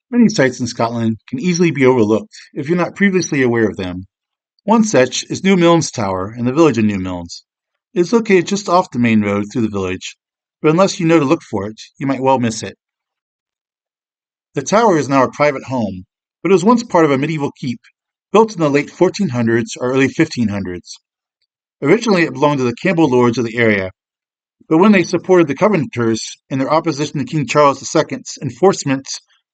Many sites in Scotland can easily be overlooked if you're not previously aware of them. One such is Newmilns Tower in the village of Newmilns. It is located just off the main road through the village, but unless you know to look for it, you might well miss it. The tower is now a private home, but it was once part of a medieval keep built in the late 1400s or early 1500s. Originally, it belonged to the Campbell lords of the area, but when they supported the Covenanters in their opposition to King Charles II's enforcement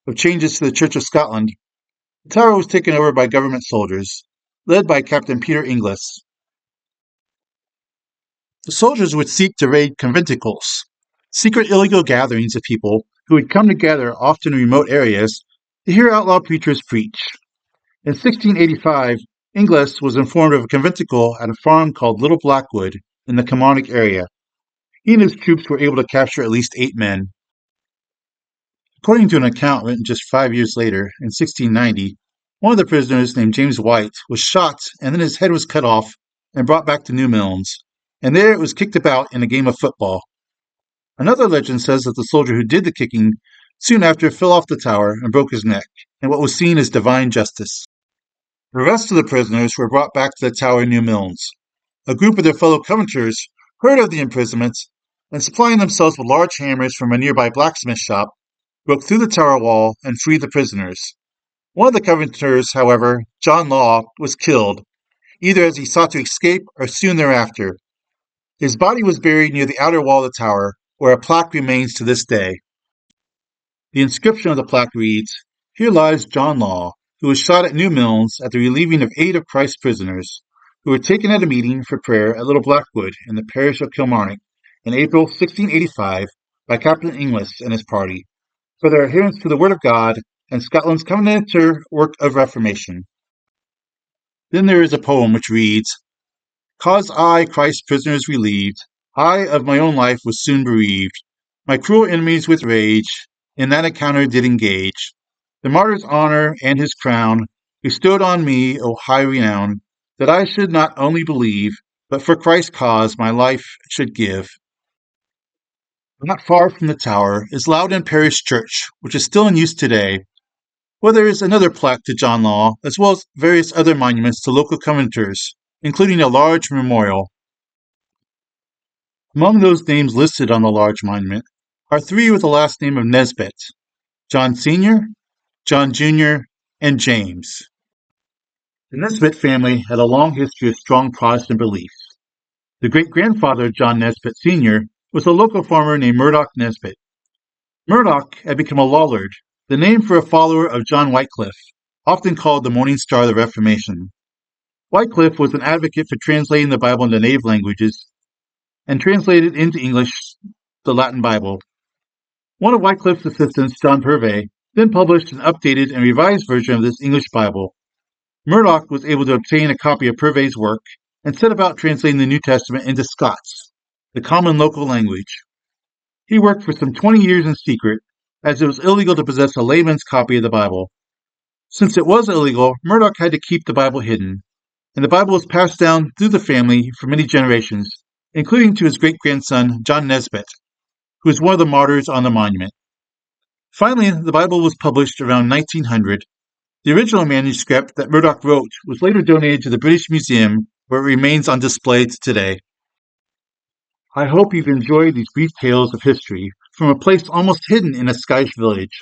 of changes to the Church of Scotland, the tower was taken over by government soldiers, led by Captain Peter Inglis. The soldiers would seek to raid conventicles, secret illegal gatherings of people who would come together, often in remote areas, to hear outlaw preachers preach. In 1685, Inglis was informed of a conventicle at a farm called Little Blackwood in the Kilmarnock area. He and his troops were able to capture at least 8 men. According to an account written just 5 years later, in 1690, one of the prisoners, named James White, was shot and then his head was cut off and brought back to Newmilns, and there it was kicked about in a game of football. Another legend says that the soldier who did the kicking soon after fell off the tower and broke his neck, in what was seen as divine justice. The rest of the prisoners were brought back to the tower in Newmilns. A group of their fellow Covenanters heard of the imprisonment, and supplying themselves with large hammers from a nearby blacksmith shop, broke through the tower wall and freed the prisoners. One of the Covenanters, however, John Law, was killed, either as he sought to escape or soon thereafter. His body was buried near the outer wall of the tower, where a plaque remains to this day. The inscription of the plaque reads, "Here lies John Law, who was shot at Newmilns at the relieving of 8 of Christ's prisoners, who were taken at a meeting for prayer at Little Blackwood in the parish of Kilmarnock in April 1685 by Captain Inglis and his party, for their adherence to the Word of God and Scotland's Covenanter work of Reformation." Then there is a poem which reads, "'Cause I Christ's prisoners relieved, I of my own life was soon bereaved. My cruel enemies with rage in that encounter did engage. The martyr's honor and his crown bestowed on me, O high renown, that I should not only believe, but for Christ's cause my life should give." Not far from the tower is Loudon Parish Church, which is still in use today, where there is another plaque to John Law, as well as various other monuments to local Covenanters, including a large memorial. Among those names listed on the large monument are 3 with the last name of Nesbitt: John Sr., John Jr., and James. The Nesbitt family had a long history of strong Protestant beliefs. The great-grandfather of John Nesbitt Sr. was a local farmer named Murdoch Nesbitt. Murdoch had become a Lollard, the name for a follower of John Wycliffe, often called the Morning Star of the Reformation. Wycliffe was an advocate for translating the Bible into native languages and translated into English the Latin Bible. One of Wycliffe's assistants, John Purvey, then published an updated and revised version of this English Bible. Murdoch was able to obtain a copy of Purvey's work and set about translating the New Testament into Scots, the common local language. He worked for some 20 years in secret, as it was illegal to possess a layman's copy of the Bible. Since it was illegal, Murdoch had to keep the Bible hidden, and the Bible was passed down through the family for many generations, including to his great-grandson, John Nesbitt, who is one of the martyrs on the monument. Finally, the Bible was published around 1900. The original manuscript that Murdoch wrote was later donated to the British Museum, where it remains on display today. I hope you've enjoyed these brief tales of history from a place almost hidden in a Scottish village.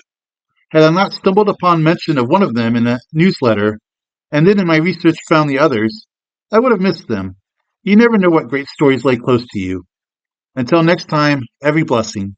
Had I not stumbled upon mention of one of them in a newsletter, and then in my research found the others, I would have missed them. You never know what great stories lay close to you. Until next time, every blessing.